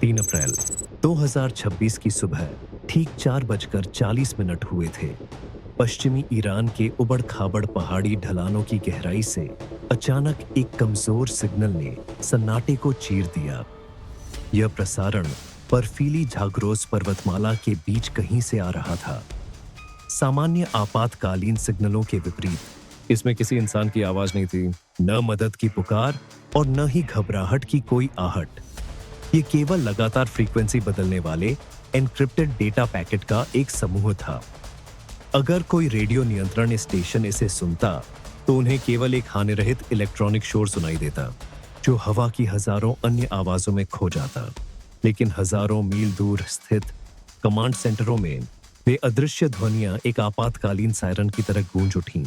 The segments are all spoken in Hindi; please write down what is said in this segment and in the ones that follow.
3 अप्रैल 2026 की सुबह ठीक 4:40 हुए थे। पश्चिमी ईरान के उबड़-खाबड़ पहाड़ी ढलानों की गहराई से अचानक एक कमजोर सिग्नल ने सन्नाटे को चीर दिया। यह प्रसारण बर्फीली झाग्रोस पर्वतमाला के बीच कहीं से आ रहा था। सामान्य आपातकालीन सिग्नलों के विपरीत इसमें किसी इंसान की आवाज नहीं थी, न मदद की पुकार और न ही घबराहट की कोई आहट। ये केवल लगातार फ्रीक्वेंसी बदलने वाले एन्क्रिप्टेड डेटा पैकेट का एक समूह था। अगर कोई रेडियो नियंत्रण स्टेशन इसे सुनता तो उन्हें केवल एक हानिरहित इलेक्ट्रॉनिक शोर सुनाई देता, जो हवा की हजारों अन्य आवाजों में खो जाता। लेकिन हजारों मील दूर स्थित कमांड सेंटरों में वे अदृश्य ध्वनियां एक आपातकालीन सायरन की तरह गूंज उठीं।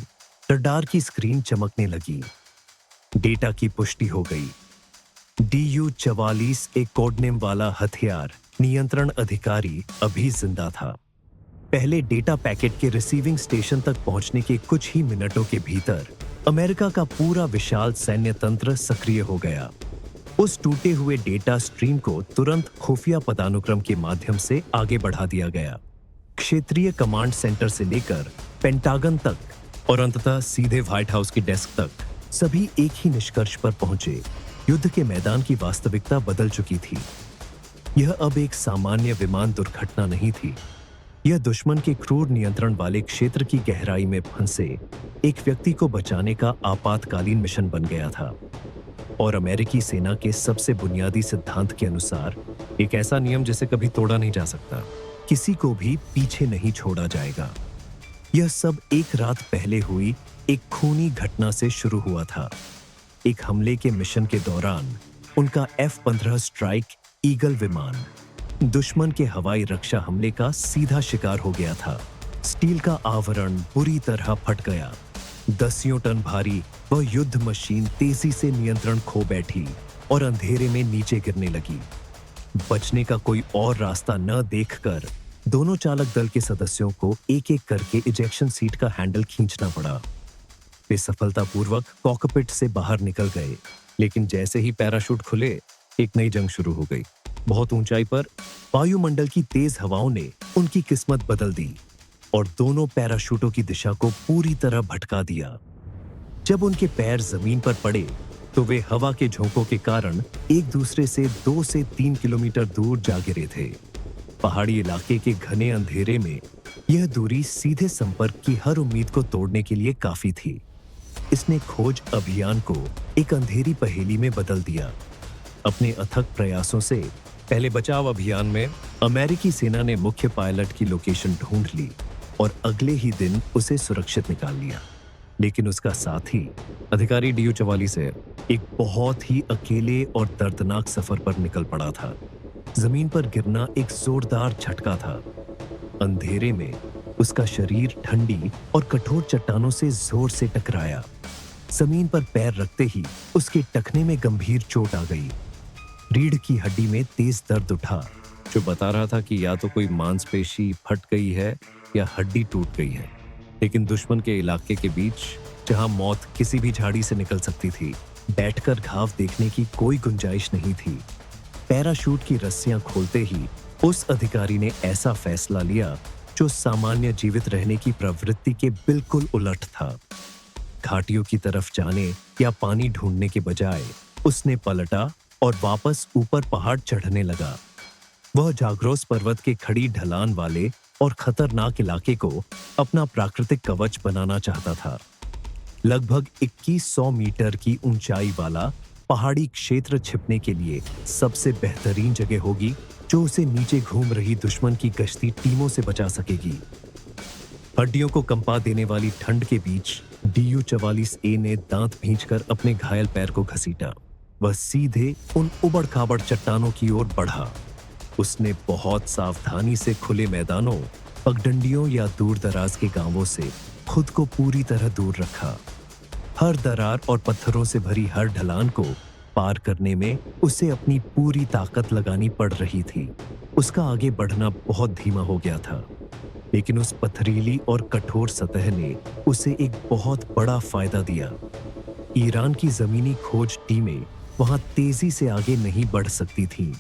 रडार की स्क्रीन चमकने लगी। डेटा की पुष्टि हो गई। DU-44 एक कोडनेम वाला हथियार नियंत्रण अधिकारी अभी जिंदा था। पहले डेटा पैकेट के रिसीविंग स्टेशन तक पहुंचने के कुछ ही मिनटों के भीतर अमेरिका का पूरा विशाल सैन्य तंत्र सक्रिय हो गया। उस टूटे हुए डेटा स्ट्रीम को तुरंत खुफिया पदानुक्रम के माध्यम से आगे बढ़ा दिया गया। क्षेत्रीय कमांड सेंटर से लेकर पेंटागन तक और अंततः सीधे व्हाइट हाउस की डेस्क तक सभी एक ही निष्कर्ष पर पहुंचे। युद्ध के मैदान की वास्तविकता बदल चुकी थी। यह अब एक सामान्य विमान दुर्घटना नहीं थी। यह दुश्मन के क्रूर नियंत्रण वाले क्षेत्र की गहराई में फंसे एक व्यक्ति को बचाने का आपातकालीन मिशन बन गया था। और अमेरिकी सेना के सबसे बुनियादी सिद्धांत के अनुसार एक ऐसा नियम जिसे कभी तोड़ा नहीं जा सकता, किसी को भी पीछे नहीं छोड़ा जाएगा। यह सब एक रात पहले हुई एक खूनी घटना से शुरू हुआ था। एक हमले के मिशन के दौरान उनका F-15 स्ट्राइक ईगल विमान दुश्मन के हवाई रक्षा हमले का सीधा शिकार हो गया था। स्टील का आवरण बुरी तरह फट गया। 10 टन भारी वह युद्ध मशीन तेजी से नियंत्रण खो बैठी और अंधेरे में नीचे गिरने लगी। बचने का कोई और रास्ता न देखकर दोनों चालक दल के सदस्यों को एक-एक करके इजेक्शन सीट का हैंडल खींचना पड़ा। वे सफलतापूर्वक कॉकपिट से बाहर निकल गए, लेकिन जैसे ही पैराशूट खुले, एक नई जंग शुरू हो गई। बहुत ऊंचाई पर वायुमंडल की तेज हवाओं ने उनकी किस्मत बदल दी और दोनों पैराशूटों की दिशा को पूरी तरह भटका दिया। जब उनके पैर जमीन पर पड़े तो वे हवा के झोंकों के कारण एक दूसरे से 2 से 3 किलोमीटर दूर जा गिरे थे। पहाड़ी इलाके के घने अंधेरे में यह दूरी सीधे संपर्क की हर उम्मीद को तोड़ने के लिए काफी थी। इसने खोज अभियान को एक अंधेरी पहेली में बदल दिया। अपने अथक प्रयासों से पहले बचाव अभियान में अमेरिकी सेना ने मुख्य पायलट की लोकेशन ढूंढ ली और अगले ही दिन उसे सुरक्षित निकाल लिया। लेकिन उसका साथी अधिकारी DU-44 एक बहुत ही अकेले और दर्दनाक सफर पर निकल पड़ा था। जमीन पर गिरना एक जोरदार झटका था। अंधेरे में उसका शरीर ठंडी और कठोर चट्टानों से जोर से टकराया। जमीन पर पैर रखते ही उसके टखने में गंभीर चोट आ गई। रीढ़ की हड्डी में तेज दर्द उठा, जो बता रहा था कि या तो कोई मांसपेशी फट गई है या हड्डी टूट गई है। लेकिन दुश्मन के इलाके के बीच, जहां मौत किसी भी झाड़ी से निकल सकती थी, बैठकर घाव देखने की कोई गुंजाइश नहीं थी। पैराशूट की रस्सियां खोलते ही उस अधिकारी ने ऐसा फैसला लिया जो सामान्य जीवित रहने की प्रवृत्ति के बिल्कुल उलट था। घाटियों की तरफ जाने या पानी ढूंढने के बजाय उसने पलटा और वापस ऊपर पहाड़ चढ़ने लगा। वह जाग्रोस पर्वत के खड़ी ढलान वाले और खतरनाक इलाके को अपना प्राकृतिक कवच बनाना चाहता था। लगभग 2100 मीटर की ऊंचाई वाला पहाड़ी क्षेत्र छिपने के लिए सबसे बेहतरीन जगह होगी, जो उसे नीचे घूम रही दुश्मन की गश्ती टीमों से बचा सकेगी। हड्डियों को कंपा देने वाली ठंड के बीच DU-44A ने दांत भींचकर अपने घायल पैर को घसीटा। वह सीधे उन उबड़-खाबड़ चट्टानों की ओर बढ़ा। उसने बहुत सावधानी से खुले मैदानों, पगडंडियों या दूर-दराज के गांवों से खुद को पूरी तरह दूर रखा। हर दरार और पत्थरों से भरी हर ढलान को पार करने में उसे अपनी पूरी ताकत लगानी पड़ रही थी। उसका आगे बढ़ना बहुत धीमा हो गया था, लेकिन उस पथरीली और कठोर सतह ने उसे एक बहुत बड़ा फायदा दिया। ईरान की जमीनी खोज टीमें वहां तेजी से आगे नहीं बढ़ सकती थीं।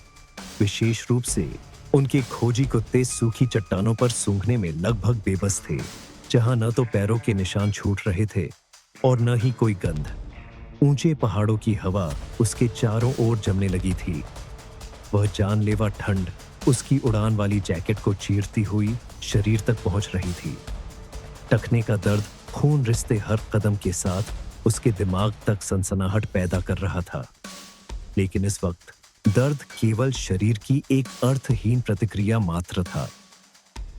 विशेष रूप से उनके खोजी कुत्ते सूखी चट्टानों पर सूंघने में लगभग बेबस थे, जहां न तो पैरों के निशान छूट रहे थे और न ही कोई गंध। ऊंचे पहाड़ों की हवा उसके चारों ओर जमने लगी थी। वह जानलेवा ठंड उसकी उड़ान वाली जैकेट को चीरती हुई शरीर तक पहुंच रही थी। टखने का दर्द खून रिश्ते हर कदम के साथ उसके दिमाग तक सनसनाहट पैदा कर रहा था। लेकिन इस वक्त दर्द केवल शरीर की एक अर्थहीन प्रतिक्रिया मात्र था।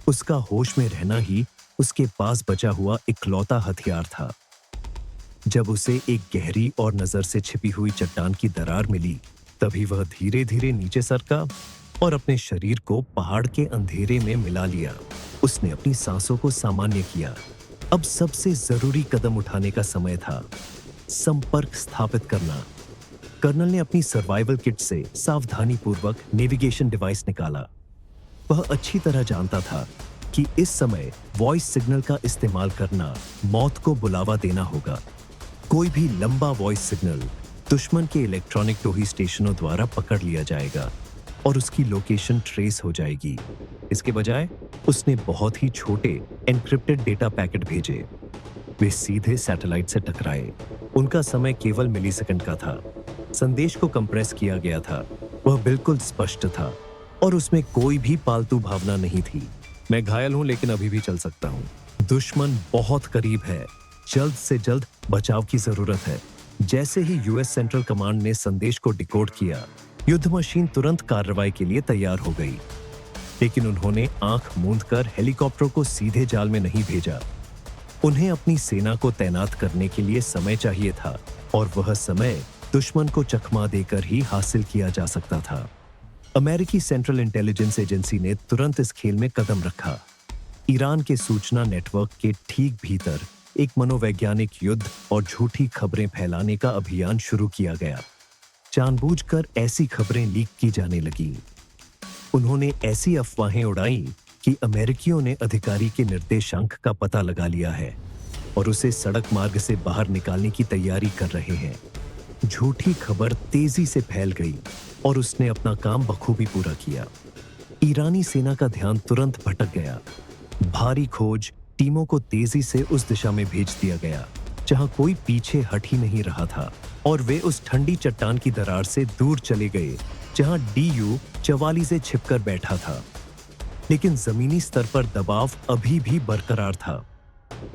उसका होश में रहना ही उसके पास बचा हुआ इकलौता हथियार था। जब उसे एक गहरी और नजर से छिपी हुई चट्टान की दरार मिली, तभी वह धीरे धीरे नीचे सरका और अपने शरीर को पहाड़ के अंधेरे में मिला लिया। उसने अपनी सांसों को सामान्य किया। अब सबसे जरूरी कदम उठाने का समय था, संपर्क स्थापित करना। कर्नल ने अपनी सर्वाइवल किट से सावधानीपूर्वक नेविगेशन डिवाइस निकाला। वह अच्छी तरह जानता था कि इस समय वॉइस सिग्नल का इस्तेमाल करना मौत को बुलावा देना होगा। कोई भी लंबा वॉइस सिग्नल दुश्मन के इलेक्ट्रॉनिक टोही स्टेशनों द्वारा पकड़ लिया जाएगा और उसकी लोकेशन ट्रेस हो जाएगी। इसके बजाय उसने बहुत ही छोटे एन्क्रिप्टेड डेटा पैकेट भेजे। वे सीधे सैटेलाइट से टकराए। उनका समय केवल मिलीसेकंड का था। संदेश को कंप्रेस किया गया था। वह बिल्कुल स्पष्ट था और उसमें कोई भी पालतू भावना नहीं थी। मैं घायल हूं लेकिन अभी भी चल सकता हूं। दुश्मन बहुत करीब है। जल्द से जल्द बचाव की जरूरत है। जैसे ही यूएस सेंट्रल कमांड ने संदेश को डिकोड किया, युद्ध मशीन तुरंत कार्रवाई के लिए तैयार हो गई। लेकिन उन्होंने आंख मूंदकर हेलीकॉप्टरों को सीधे जाल में नहीं भेजा। उन्हें अपनी सेना को तैनात करने के लिए समय चाहिए था और वह समय दुश्मन को चकमा देकर ही हासिल किया जा सकता था। अमेरिकी सेंट्रल इंटेलिजेंस एजेंसी ने तुरंत इस खेल में कदम रखा। ईरान के सूचना नेटवर्क के ठीक भीतर एक मनोवैज्ञानिक युद्ध और झूठी खबरें फैलाने का अभियान शुरू किया गया। जानबूझकर ऐसी खबरें लीक की जाने लगी। उन्होंने ऐसी अफवाहें उड़ाई कि अमेरिकियों ने अधिकारी के निर्देशांक का पता लगा लिया है और उसे सड़क मार्ग से बाहर निकालने की तैयारी कर रहे हैं। झूठी खबर तेजी से फैल गई और उसने अपना काम बखूबी पूरा किया। ईरानी सेना का ध्यान तुरंत भटक गया। भारी खोज टीमों को तेजी से उस दिशा में भेज दिया गया जहां कोई पीछे हट ही नहीं रहा था और वे उस ठंडी चट्टान की दरार से दूर चले गए जहां DU-44 से छिपकर बैठा था। लेकिन जमीनी स्तर पर दबाव अभी भी बरकरार था।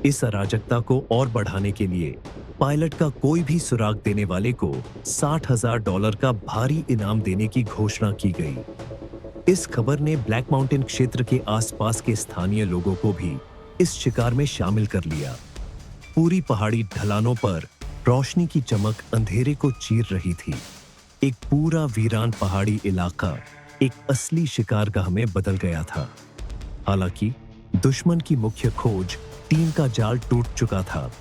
इस अराजकता को और बढ़ाने के लिए पायलट का कोई भी सुराग देने वाले को $60,000 का भारी इनाम देने की घोषणा की गई। इस खबर ने ब्लैक माउंटेन क्षेत्र के आसपास के स्थानीय लोगों को भी इस शिकार में शामिल कर लिया। पूरी पहाड़ी ढलानों पर रोशनी की चमक अंधेरे को चीर रही थी। एक पूरा वीरान पहाड़ी इलाका एक असली शिकारगाह में बदल गया था। हालांकि दुश्मन की मुख्य खोज टीम का जाल टूट चुका था।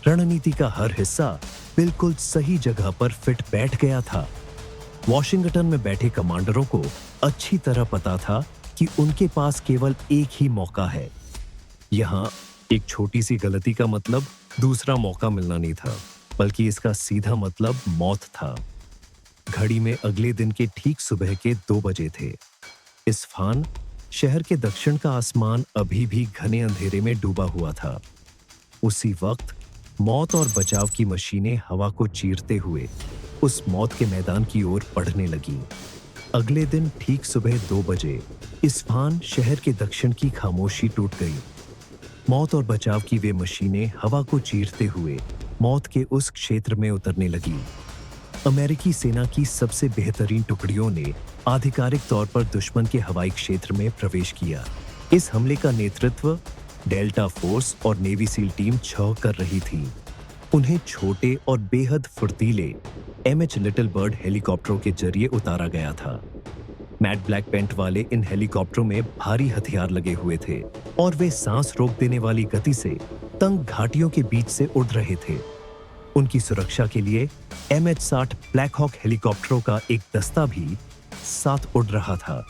रणनीति का हर हिस्सा बिल्कुल सही जगह पर फिट बैठ गया था। वॉशिंगटन में बैठे कमांडरों को अच्छी तरह पता था कि उनके पास केवल एक ही मौका है। यहाँ एक छोटी सी गलती का मतलब दूसरा मौका मिलना नहीं था, बल्कि इसका सीधा मतलब मौत था। घड़ी में अगले दिन के ठीक सुबह के 2 बजे थे। इस्फहान शहर के दक्षिण का आसमान अभी भी घने अंधेरे में डूबा हुआ था। उसी वक्त मौत और बचाव की मशीनें हवा को चीरते हुए उस मौत के मैदान की ओर बढ़ने लगी। अगले दिन ठीक सुबह 2 बजे इस्फहान शहर के दक्षिण की खामोशी टूट गई। मौत और बचाव की वे मशीनें हवा को चीरते हुए मौत के उस क्षेत्र में उतरने लगी। अमेरिकी सेना की सबसे बेहतरीन टुकड़ियों ने आधिकारिक तौर पर दुश्मन के हवाई क्षेत्र में प्रवेश किया। इस हमले का नेतृत्व डेल्टा फोर्स और नेवी सील टीम 6 कर रही थी। उन्हें छोटे और बेहद फुर्तीले MH लिटिल बर्ड हेलीकॉप्टरों के जरिए उतारा गया था। मैट ब्लैक पेंट वाले इन हेलीकॉप्टरों में भारी हथियार लगे हुए थे और वे सांस रोक देने वाली गति से तंग घाटियों के बीच से उड़ रहे थे। उनकी सुरक्षा के लिए MH-60 ब्लैक हॉक हेलीकॉप्टरों का एक दस्ता भी साथ उड़ रहा था।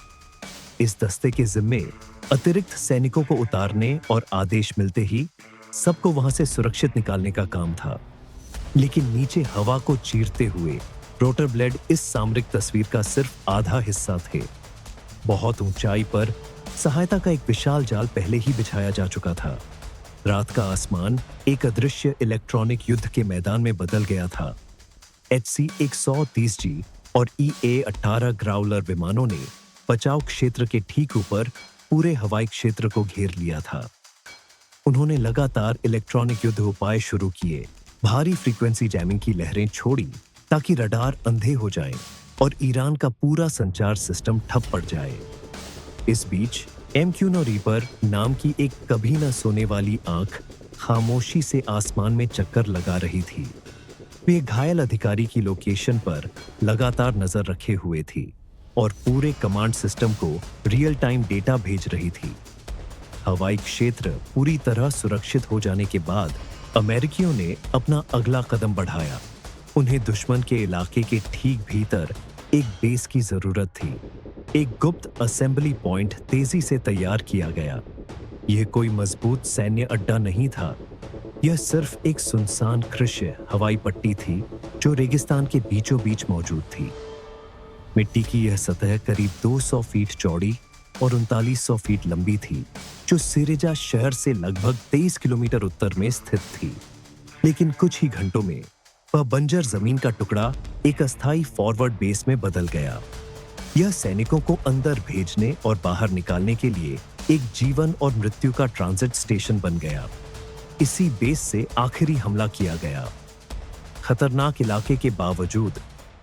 इस दस्ते के जिम्मे अतिरिक्त सैनिकों को उतारने और आदेश मिलते ही सबको वहां से सुरक्षित निकालने का काम था। लेकिन नीचे हवा को चीरते हुए रोटर ब्लेड इस सामरिक तस्वीर का सिर्फ आधा हिस्सा थे। बहुत ऊंचाई पर सहायता का एक विशाल जाल पहले ही बिछाया जा चुका था। रात का आसमान एक अदृश्य इलेक्ट्रॉनिक युद्ध के मैदान में बदल गया था। HC-130G और EA-18 ग्राउलर विमानों ने बचाव क्षेत्र के ठीक ऊपर पूरे हवाई क्षेत्र को घेर लिया था। उन्होंने लगातार इलेक्ट्रॉनिक युद्ध उपाय शुरू किए, भारी फ्रीक्वेंसी जैमिंग की लहरें छोड़ी ताकि रडार अंधे हो जाएं और ईरान का पूरा संचार सिस्टम ठप पड़ जाए। इस बीच MQ-9 रीपर नाम की एक कभी न सोने वाली आंख खामोशी से आसमान में चक्कर लगा रही थी। वे घायल अधिकारी की लोकेशन पर लगातार नजर रखे हुए थी और पूरे कमांड सिस्टम को रियल टाइम डेटा भेज रही थी। हवाई क्षेत्र पूरी तरह सुरक्षित हो जाने के बाद अमेरिकियों ने अपना अगला कदम बढ़ाया। उन्हें दुश्मन के इलाके के ठीक भीतर एक बेस की जरूरत थी। एक गुप्त असेंबली पॉइंट तेजी से तैयार किया गया। यह कोई मजबूत सैन्य अड्डा नहीं था। यह सिर्फ एक सुनसान कृषि हवाई पट्टी थी जो रेगिस्तान के बीचों बीच मौजूद थी। मिट्टी की यह सतह करीब 200 फीट चौड़ी और 3900 फीट लंबी थी, जो सिरेजा शहर से लगभग 23 किलोमीटर उत्तर में स्थित थी। लेकिन कुछ ही घंटों में वह बंजर जमीन का टुकड़ा एक अस्थायी फॉरवर्ड बेस में बदल गया। यह सैनिकों को अंदर भेजने और बाहर निकालने के लिए एक जीवन और मृत्यु का ट्रांजिट स्टेशन बन गया। इसी बेस से आखिरी हमला किया गया। खतरनाक इलाके के बावजूद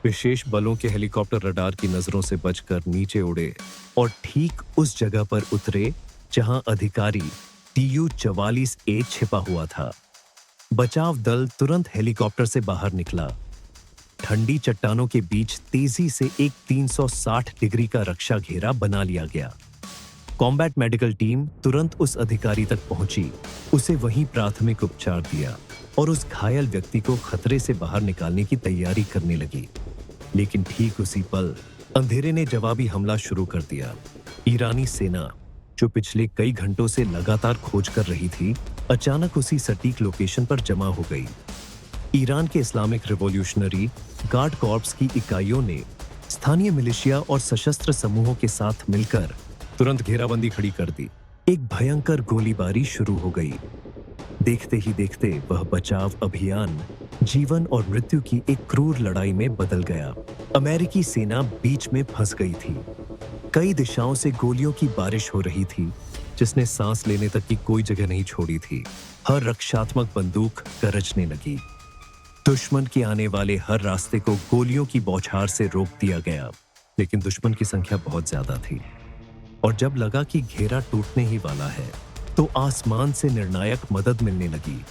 विशेष बलों के हेलीकॉप्टर रडार की नजरों से बचकर नीचे उड़े और ठीक उस जगह पर उतरे जहां अधिकारी TU-44A छिपा हुआ था। बचाव दल तुरंत हेलीकॉप्टर से बाहर निकला। ठंडी चट्टानों के बीच तेजी से एक 360 डिग्री का रक्षा घेरा बना लिया गया। कॉम्बैट मेडिकल टीम तुरंत उस अधिकारी तक पहुंची, उसे वहीं प्राथमिक उपचार दिया और उस घायल व्यक्ति को खतरे से बाहर निकालने की तैयारी करने लगी। लेकिन ठीक उसी पल अंधेरे ने जवाबी हमला शुरू कर दिया। ईरानी सेना, जो पिछले कई घंटों से लगातार खोज कर रही थी, अचानक उसी सटीक लोकेशन पर जमा हो गई। ईरान के इस्लामिक रिवॉल्यूशनरी गार्ड कॉर्प्स की इकाइयों ने स्थानीय मिलिशिया और सशस्त्र समूहों के साथ मिलकर तुरंत घेराबंदी खड़ी कर दी। एक भयंकर गोलीबारी शुरू हो गई। देखते ही देखते वह बचाव अभियान जीवन और मृत्यु की एक क्रूर लड़ाई में बदल गया। अमेरिकी सेना बीच में फंस गई थी। कई दिशाओं से गोलियों की बारिश हो रही थी, जिसने सांस लेने तक की कोई जगह नहीं छोड़ी थी। हर रक्षात्मक बंदूक गरजने लगी। दुश्मन के आने वाले हर रास्ते को गोलियों की बौछार से रोक दिया गया, लेकिन दुश्मन की संख्या बहुत ज्यादा थी और जब लगा कि घेरा टूटने ही वाला है, तो आसमान से निर्णायक मदद मिलने लगी।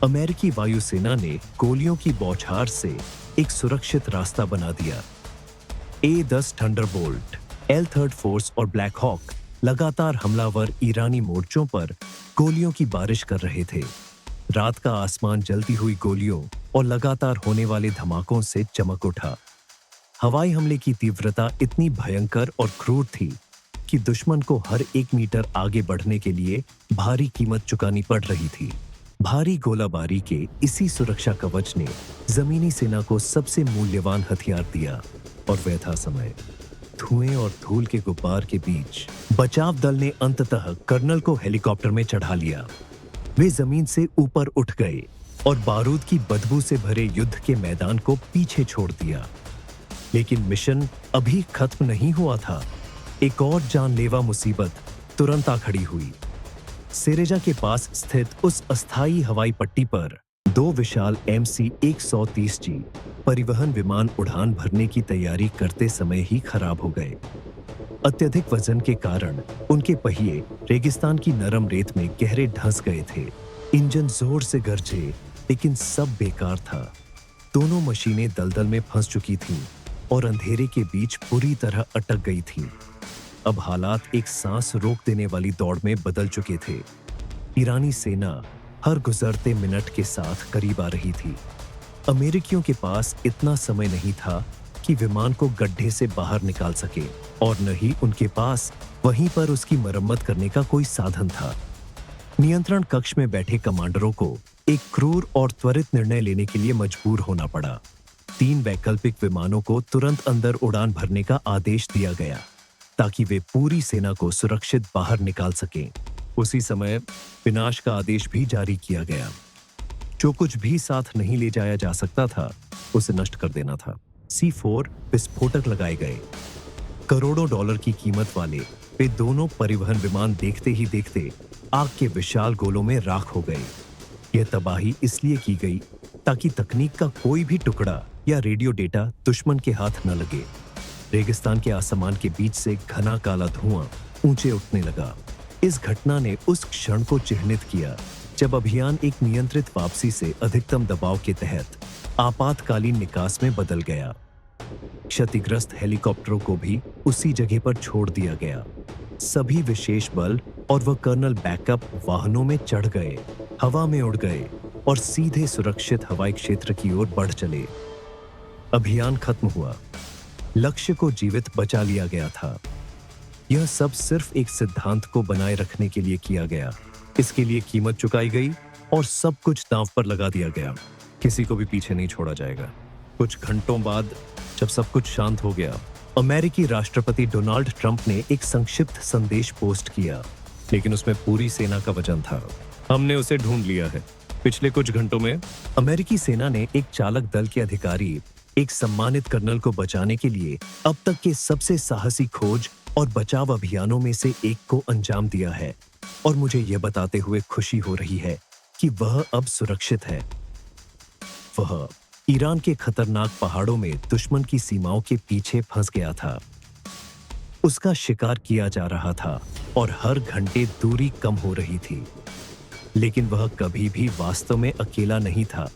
अमेरिकी वायुसेना ने गोलियों की बौछार से एक सुरक्षित रास्ता बना दिया। A-10 थंडरबोल्ट, L-3 फोर्स और ब्लैक हॉक लगातार हमलावर ईरानी मोर्चों पर गोलियों की बारिश कर रहे थे। रात का आसमान जलती हुई गोलियों और लगातार होने वाले धमाकों से चमक उठा। हवाई हमले की तीव्रता इतनी भयंकर और क्रूर थी कि दुश्मन को हर 1 मीटर आगे बढ़ने के लिए भारी कीमत चुकानी पड़ रही थी। भारी गोलाबारी के इसी सुरक्षा कवच ने जमीनी सेना को सबसे मूल्यवान हथियार दिया और वह था समय। धुएं और धूल के गुब्बार के बीच बचाव दल ने अंततः कर्नल को हेलीकॉप्टर में चढ़ा लिया। वे जमीन से ऊपर उठ गए और बारूद की बदबू से भरे युद्ध के मैदान को पीछे छोड़ दिया। लेकिन मिशन अभी खत्म नहीं हुआ था। एक और जानलेवा मुसीबत तुरंत आ खड़ी हुई। सिरेजा के पास स्थित उस अस्थायी हवाई पट्टी पर 2 विशाल MC-130G परिवहन विमान उड़ान भरने की तैयारी करते समय ही खराब हो गए। अत्यधिक वजन के कारण उनके पहिए रेगिस्तान की नरम रेत में गहरे धंस गए थे। इंजन जोर से गरजे, लेकिन सब बेकार था। दोनों मशीनें दलदल में फंस चुकी थीं और अंधेरे के बीच पूरी तरह अटक गई थीं। अब हालात एक सांस रोक देने वाली दौड़ में बदल चुके थे। ईरानी सेना हर गुजरते मिनट के साथ करीब आ रही थी। अमेरिकियों के पास इतना समय नहीं था कि विमान को गड्ढे से बाहर निकाल सके और न ही उनके पास वहीं पर उसकी मरम्मत करने का कोई साधन था। नियंत्रण कक्ष में बैठे कमांडरों को एक क्रूर और त्वरित निर्णय लेने के लिए मजबूर होना पड़ा। 3 वैकल्पिक विमानों को तुरंत अंदर उड़ान भरने का आदेश दिया गया ताकि वे पूरी सेना को सुरक्षित बाहर निकाल सकें। उसी समय विनाश का आदेश भी जारी किया गया। जो कुछ भी साथ नहीं ले जाया जा सकता था उसे नष्ट कर देना था। C4 विस्फोटक लगाए गए। करोड़ों डॉलर की कीमत वाले वे दोनों परिवहन विमान देखते ही देखते आग के विशाल गोलों में राख हो गए। यह तबाही इसलिए की गई ताकि तकनीक का कोई भी टुकड़ा या रेडियो डेटा दुश्मन के हाथ न लगे। रेगिस्तान के आसमान के बीच से घना काला धुआं ऊंचे उठने लगा। इस घटना ने उस क्षण को चिह्नित किया जब अभियान एक नियंत्रित वापसी से अधिकतम दबाव के तहत आपातकालीन निकास में बदल गया। क्षतिग्रस्त हेलीकॉप्टरों को भी उसी जगह पर छोड़ दिया गया। सभी विशेष बल और वह कर्नल बैकअप वाहनों में चढ़ गए, हवा में उड़ गए और सीधे सुरक्षित हवाई क्षेत्र की ओर बढ़ चले। अभियान खत्म हुआ। लक्ष्य को जीवित बचा लिया गया था। यह सब सिर्फ एक सिद्धांत को बनाए रखने के लिए किया गया। इसके लिए कीमत चुकाई गई और सब कुछ दांव पर लगा दिया गया। किसी को भी पीछे नहीं छोड़ा जाएगा। कुछ घंटों बाद जब सब कुछ शांत हो गया, अमेरिकी राष्ट्रपति डोनाल्ड ट्रंप ने एक संक्षिप्त संदेश पोस्ट किया, लेकिन उसमें पूरी सेना का वचन था। हमने उसे ढूंढ लिया है। पिछले कुछ घंटों में अमेरिकी सेना ने एक चालक दल के अधिकारी, एक सम्मानित कर्नल को बचाने के लिए अब तक के सबसे साहसी खोज और बचाव अभियानों में से एक को अंजाम दिया है और मुझे यह बताते हुए खुशी हो रही है कि वह अब सुरक्षित है। वह ईरान के खतरनाक पहाड़ों में दुश्मन की सीमाओं के पीछे फंस गया था। उसका शिकार किया जा रहा था और हर घंटे दूरी कम हो रही थी। लेकिन वह कभी भी वास्तव में अकेला नहीं था,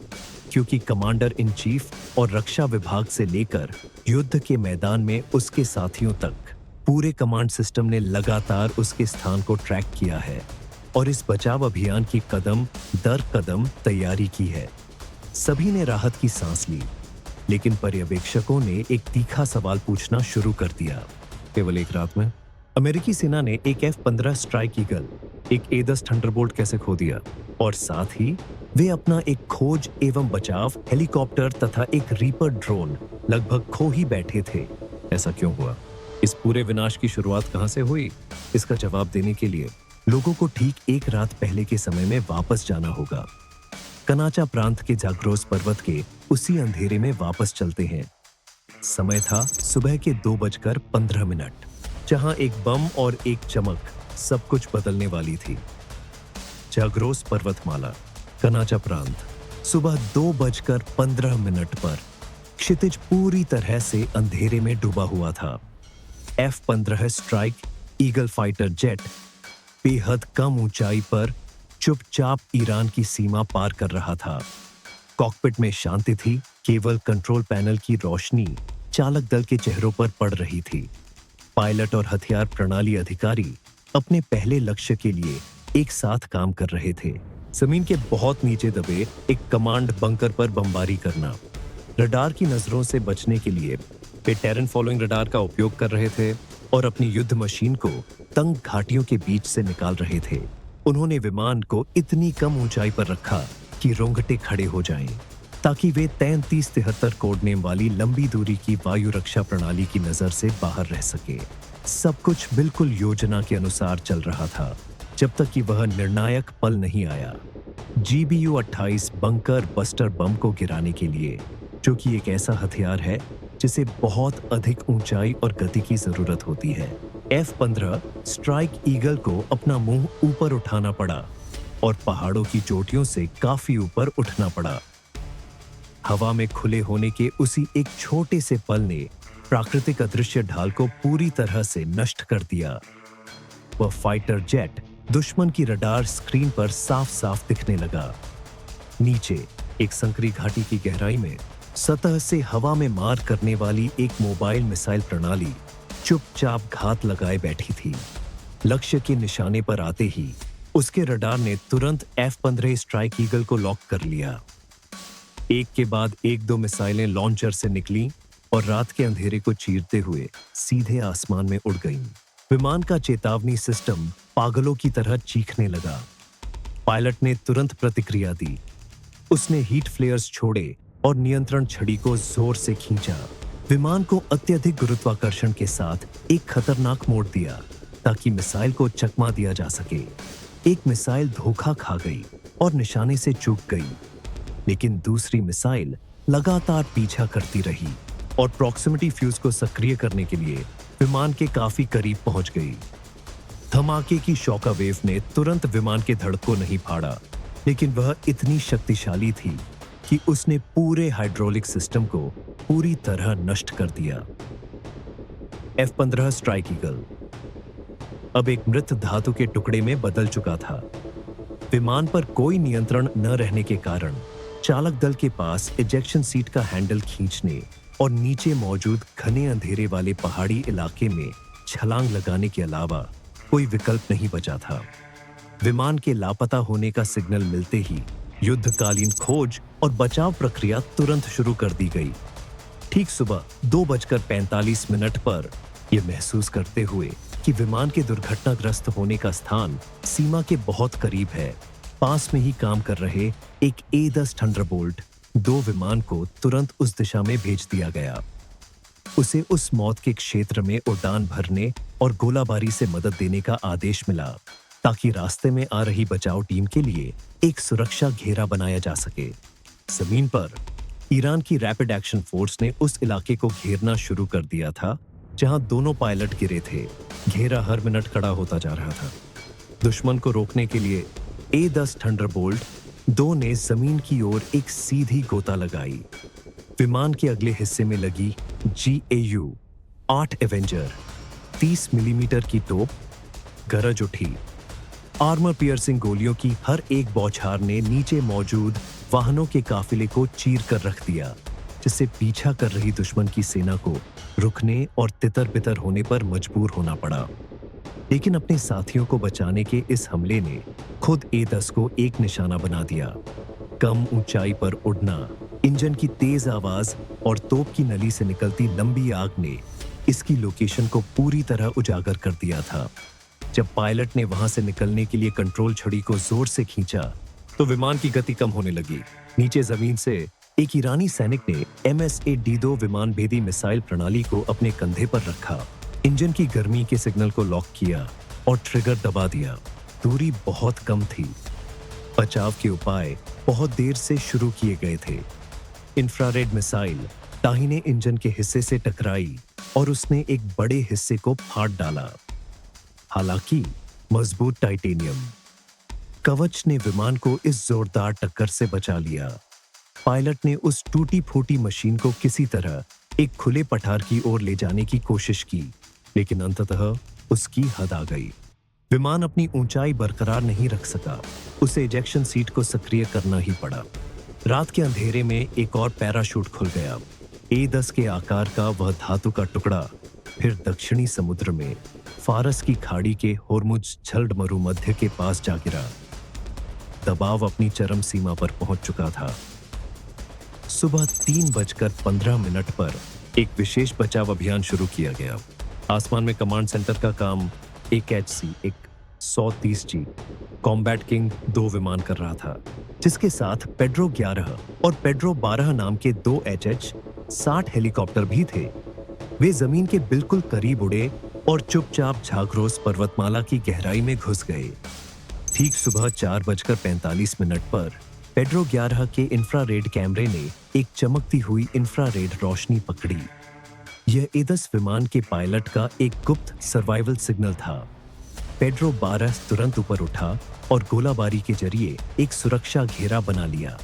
क्योंकि कमांडर इन चीफ और रक्षा विभाग से लेकर युद्ध के मैदान में उसके साथियों तक पूरे कमांड सिस्टम ने लगातार उसके स्थान को ट्रैक किया है और इस बचाव अभियान की कदम दर कदम तैयारी की है। सभी ने राहत की सांस ली, लेकिन पर्यवेक्षकों ने एक तीखा सवाल पूछना शुरू कर दिया। केवल एक रात में अमेरिकी सेना ने एक F-15 स्ट्राइक ईगल, एक A-10 थंडरबोल्ट कैसे खो दिया, और साथ ही वे अपना एक खोज एवं बचाव हेलीकॉप्टर तथा एक रीपर ड्रोन लगभग खो ही बैठे थे। ऐसा क्यों हुआ? इस पूरे विनाश की शुरुआत कहां से हुई? इसका जवाब देने के लिए लोगों को ठीक एक रात पहले के समय में वापस जाना होगा। कनाचा प्रांत के जाग्रोस पर्वत के उसी अंधेरे में वापस चलते हैं। समय था सुबह के 2:15, जहां एक बम और एक चमक सब कुछ बदलने वाली थी। जाग्रोस पर्वतमाला, कनाचा प्रांत, सुबह 2:15 पर क्षितिज पूरी तरह से अंधेरे में डूबा हुआ था। F-15 strike eagle fighter jet बेहद कम ऊंचाई पर चुपचाप ईरान की सीमा पार कर रहा था। कॉकपिट में शांति थी, केवल कंट्रोल पैनल की रोशनी चालक दल के चेहरों पर पड़ रही थी। पायलट और हथियार प्रणाली अधिकारी अपने पहले लक्ष्य के लिए एक साथ काम कर रहे थे। जमीन के बहुत नीचे दबे एक कमांड बंकर पर बमबारी करना। रडार की नजरों से बचने के लिए वे टेरेन फॉलोइंग रडार का उपयोग कर रहे थे और अपनी युद्ध मशीन को तंग घाटियों के बीच से निकाल रहे थे। उन्होंने विमान को इतनी कम ऊंचाई पर रखा कि रोंगटे खड़े हो जाएं, ताकि वे 3373 कोड नेम वाली लंबी दूरी की वायु रक्षा प्रणाली की नजर से बाहर रह सके। सब कुछ बिल्कुल योजना के अनुसार चल रहा था, जब तक कि वह निर्णायक पल नहीं आया। GBU-28 बंकर बस्टर बम को गिराने के लिए, जो कि एक ऐसा हथियार है जिसे बहुत अधिक ऊंचाई और गति की जरूरत होती है। F-15 स्ट्राइक ईगल को अपना मुंह ऊपर उठाना पड़ा और पहाड़ों की चोटियों से काफी ऊपर उठना पड़ा। हवा में खुले होने के उसी एक छोटे से पल ने प्राकृतिक अदृश्य ढाल को पूरी तरह से नष्ट कर दिया। वह फाइटर जेट दुश्मन की रडार स्क्रीन पर साफ साफ दिखने लगा। नीचे एक संकरी घाटी की गहराई में सतह से हवा में मार करने वाली एक मोबाइल मिसाइल प्रणाली चुपचाप घात लगाए बैठी थी। लक्ष्य के निशाने पर आते ही उसके रडार ने तुरंत F-15 स्ट्राइक ईगल को लॉक कर लिया। एक के बाद एक 2 मिसाइलें लॉन्चर से निकली और रात के अंधेरे को चीरते हुए सीधे आसमान में उड़ गईं। विमान का चेतावनी सिस्टम पागलों की तरह चीखने लगा। पायलट ने तुरंत प्रतिक्रिया दी। उसने हीट फ्लेयर्स छोड़े और नियंत्रण छड़ी को जोर से खींचा। विमान को अत्यधिक गुरुत्वाकर्षण के साथ एक खतरनाक मोड़ दिया ताकि मिसाइल को चकमा दिया जा सके। एक मिसाइल धोखा खा गई और निशाने से चूक गई, लेकिन दूसरी मिसाइल लगातार पीछा करती रही और प्रॉक्सिमिटी फ्यूज को सक्रिय करने के लिए विमान के काफी करीब पहुंच गई। धमाके की शॉक वेव ने तुरंत विमान के धड़ को नहीं फाड़ा, लेकिन वह इतनी शक्तिशाली थी कि उसने पूरे हाइड्रोलिक सिस्टम को पूरी तरह नष्ट कर दिया। F-15 स्ट्राइक ईगल अब एक मृत धातु के टुकड़े में बदल चुका था। विमान पर कोई नियंत्रण न रहने के कारण चालक दल के पास इजेक्शन सीट का हैंडल खींचने और नीचे मौजूद घने अंधेरे वाले पहाड़ी इलाके में छलांग लगाने के अलावा कोई विकल्प नहीं बचा था। विमान के लापता होने का सिग्नल मिलते ही युद्धकालीन खोज और बचाव प्रक्रिया तुरंत शुरू कर दी गई। ठीक सुबह 2:45 पर यह महसूस करते हुए कि विमान के दुर्घटनाग्रस्त होने का स्थान सीमा के बहुत करीब है, पास में ही काम कर रहे एक A-10 थंडरबोल्ट 2 विमान को तुरंत उस दिशा में भेज दिया गया। उसे उस मौत के क्षेत्र में उड़ान भरने और गोलाबारी से मदद देने का आदेश मिला ताकि रास्ते में आ रही बचाव टीम के लिए एक सुरक्षा घेरा बनाया जा सके। जमीन पर ईरान की रैपिड एक्शन फोर्स ने उस इलाके को घेरना शुरू कर दिया था जहां दोनों पायलट गिरे थे। घेरा हर मिनट कड़ा होता जा रहा था। दुश्मन को रोकने के लिए A-10 थंडरबोल्ट 2 ने जमीन की ओर एक सीधी गोता लगाई। विमान के अगले हिस्से में लगी GAU 8 एवेंजर 30 मिलीमीटर की तोप गरज उठी। आर्मर पियर्सिंग गोलियों की हर एक बौछार ने नीचे मौजूद वाहनों के काफिले को चीर कर रख दिया, जिससे पीछा कर रही दुश्मन की सेना को रुकने और तितर-बितर होने पर मजबूर होना पड़ा। लेकिन अपने साथियों को बचाने के इस हमले ने खुद A-10 को एक निशाना बना दिया। कम ऊंचाई पर उड़ना, इंजन की तेज आवाज और तोप की नली से निकलती लंबी आग ने इसकी लोकेशन को पूरी तरह उजागर कर दिया था। जब पायलट ने वहां से निकलने के लिए कंट्रोल छड़ी को जोर से खींचा तो विमान की गति कम होने लगी। नीचे जमीन से एक ईरानी सैनिक ने MSA-D2 विमान भेदी मिसाइल प्रणाली को अपने कंधे पर रखा, इंजन की गर्मी के सिग्नल को लॉक किया और ट्रिगर दबा दिया। दूरी बहुत कम थी। बचाव के उपाय बहुत देर से शुरू किए गए थे। इंफ्रारेड मिसाइल दाहिने इंजन के हिस्से से टकराई और उसने एक बड़े हिस्से को फाड़ डाला। हालांकि मजबूत टाइटेनियम कवच ने विमान को इस जोरदार टक्कर से बचा लिया। पायलट ने उस टूटी फूटी मशीन को किसी तरह एक खुले पठार की ओर ले जाने की कोशिश की, लेकिन अंततः उसकी हद आ गई। विमान अपनी ऊंचाई बरकरार नहीं रख सका। उसे इजेक्शन सीट को सक्रिय करना ही पड़ा। रात के अंधेरे में एक और पैराशूट खुल गया। A-10 के आकार का वह धातु का टुकड़ा फिर दक्षिणी समुद्र में फारस की खाड़ी के होर्मुज जल मरुमध्य के पास जा गिरा। दबाव अपनी चरम सीमा पर पहुंच चुका था। सुबह 3:15 पर एक विशेष बचाव अभियान शुरू किया गया। आसमान में कमांड सेंटर का काम एक HC 130G कॉम्बैट किंग 2 विमान कर रहा था, जिसके साथ पेड्रो 11 और पेड्रो 12 नाम के 2 HH-60 हेलीकॉप्टर भी थे। वे जमीन के बिल्कुल करीब उड़े और चुपचाप झाग्रोस पर्वतमाला की गहराई में घुस गए। ठीक सुबह 4:45 पर पेड्रो 11 के इंफ्रारेड कैमरे ने एक चमकती हुई इंफ्रारेड रोशनी पकड़ी। यह A-10 विमान के पायलट का एक गुप्त सर्वाइवल सिग्नल था। पेड्रो 12 तुरंत ऊपर उठा और गोलाबारी के जरिए एक सुरक्षा घेरा बना लिया।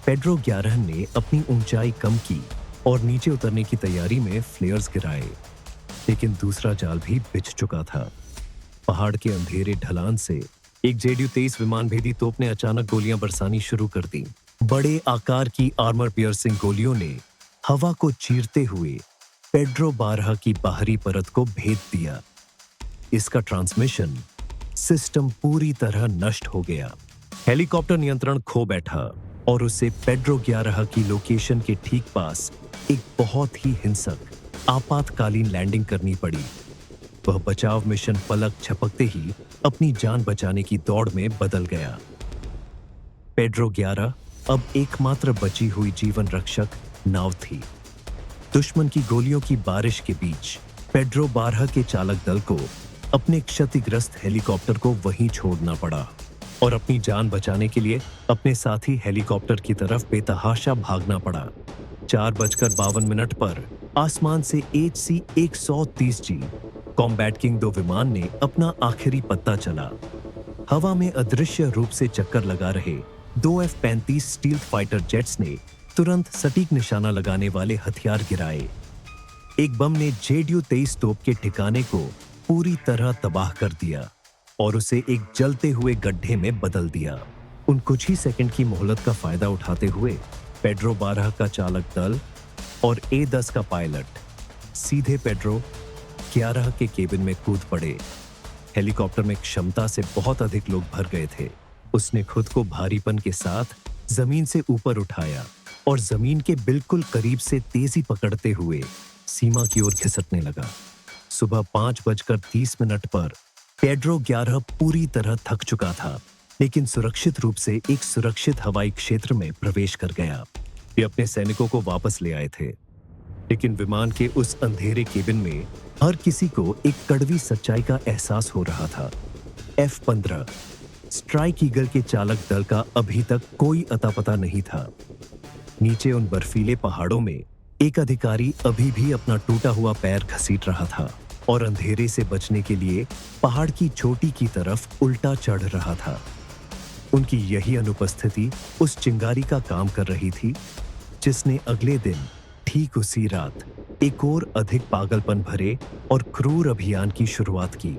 पेड्रो 11 ने अपनी ऊंचाई कम की और नीचे उतरने की तैयारी में फ्लेयर्स गिराए, लेकिन दूसरा जाल भी बिछ चुका था। पहाड़ के अंधेरे ढलान से एक JDU-23 विमान भेदी तोप ने अचानक गोलियां बरसानी शुरू कर दी। बड़े आकार की आर्मर पियर्सिंग गोलियों ने हवा को चीरते हुए पेड्रो 12 की बाहरी परत को भेद दिया। इसका ट्रांसमिशन सिस्टम पूरी तरह नष्ट हो गया। हेलीकॉप्टर नियंत्रण खो बैठा और उसे पेड्रो 11 की लोकेशन के ठीक पास एक बहुत ही हिंसक आपातकालीन लैंडिंग करनी पड़ी। वह बचाव मिशन पलक झपकते ही अपनी जान बचाने की दौड़ में बदल गया। पेड्रो 11 अब एकमात्र बची हुई जीवन रक्षक नाव थी। दुश्मन की गोलियों की बारिश के बीच पेड्रो 12 के चालक दल को अपने क्षतिग्रस्त हेलीकॉप्टर को वहीं छोड़ना पड़ा और अपनी जान बचाने के लिए अपने साथी हेलीकॉप्टर की तरफ बेतहाशा भागना पड़ा। 4:52 पर आसमान से HC-130G कॉम्बैट किंग 2 विमान ने अपना आखिरी पत्ता चला। हवा में अदृश्य रूप से चक्कर लगा रहे 2 F-35 स्टील्थ फाइटर जेट्स ने तुरंत सटीक निशाना लगाने वाले हथियार गिराए। एक बम ने JDU-23 तोप के ठिकाने को पूरी तरह तबाह कर दिया और उसे एक जलते हुए गड्ढे में बदल दिया। उन कुछ ही सेकंड की मोहलत का फायदा उठाते हुए पेड्रो 12 का चालक दल और A-10 का पायलट सीधे पेड्रो 11 के केबिन में कूद पड़े। हेलीकॉप्टर में क्षमता से बहुत अधिक लोग भर गए थे। उसने खुद को भारीपन के साथ जमीन से ऊपर उठाया और जमीन के बिल्कुल करीब से तेजी पकड़ते हुए सीमा की ओर खिसकने लगा। सुबह 5:30 पर पेड्रो 11 पूरी तरह थक चुका था, लेकिन सुरक्षित रूप से एक सुरक्षित हवाई क्षेत्र में प्रवेश कर गया। वे अपने सैनिकों को वापस ले आए थे, लेकिन विमान के उस अंधेरे केबिन में हर किसी को एक कड़वी सच्चाई का एहसास हो रहा था। F-15 स्ट्राइक ईगल के चालक दल का अभी तक कोई अता पता नहीं था। नीचे उन बर्फीले पहाड़ों में एक अधिकारी अभी भी अपना टूटा हुआ पैर घसीट रहा था और अंधेरे से बचने के लिए पहाड़ की चोटी की तरफ उल्टा चढ़ रहा था। उनकी यही अनुपस्थिति उस चिंगारी का काम कर रही थी जिसने अगले दिन ठीक उसी रात एक और अधिक पागलपन भरे और क्रूर अभियान की शुरुआत की,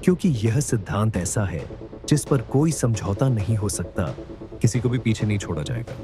क्योंकि यह सिद्धांत ऐसा है जिस पर कोई समझौता नहीं हो सकता, किसी को भी पीछे नहीं छोड़ा जाएगा।